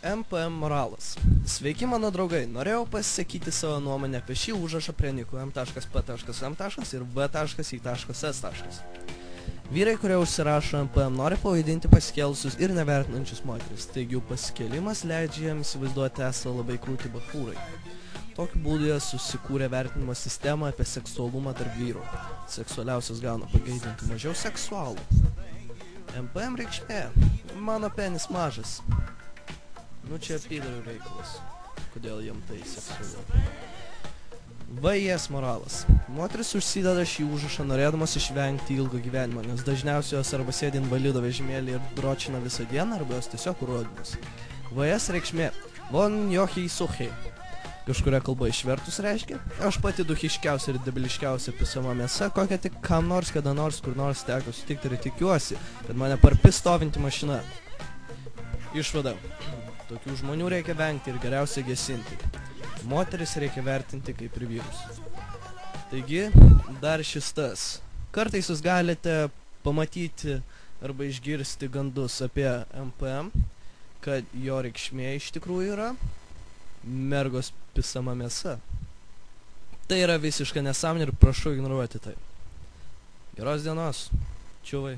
MPM moralas. Sveiki mano draugai, norėjau pasisakyti savo nuomonę apie šį užrašą prie nikų m.p.m. ir v.i.s. Vyrai, kurie užsirašo MPM, nori pavaidinti pasikėlusius ir nevertinančius moteris, taigi jų pasikėlimas leidžia jiems įsivaizduoti esą labai krūti bachūrai. Tokiu būdu jie susikūrė vertinimo sistemą apie seksualumą tarp vyrų. Seksualiausias gauna pageidinti mažiau seksualų. MPM reikšmė. Mano penis mažas. Nu čia pydarių reikalas. Kodėl jam tai seksualu? VIS moralas. Moteris užsideda šį užrašą norėdamas išvengti ilgo gyvenimo, nes dažniausiai jos arba sėdi invalido vežimėlį ir dročina visą dieną, arba jos tiesiog urodinas. VS reikšmė. Von jochiai suchai. Kažkuria kalba išvertus reiškia, aš pati duchiškiausia ir debiliškiausia pisama mėsa, kokią tik kam nors, kada nors, kur nors teko sutikti ir tikiuosi, kad mane parpis stovinti mašina. Išvada. Tokių žmonių reikia vengti ir geriausiai gesinti. Moteris reikia vertinti kaip ir vyrus. Taigi, dar šis tas. Kartais jūs galite pamatyti arba išgirsti gandus apie MPM, kad jo reikšmė iš tikrųjų yra mergos pisama mėsa. Tai yra visiška nesąmonė ir prašau ignoruoti tai. Geros dienos. Čiuvai.